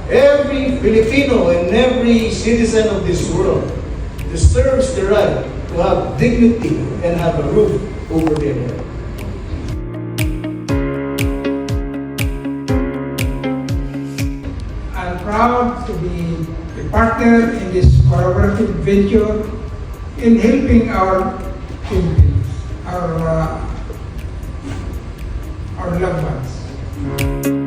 Every Filipino and every citizen of this world deserves the right to have dignity and have a roof over their head. I'm proud to be a partner in this collaborative venture in helping our Philippines, our loved ones.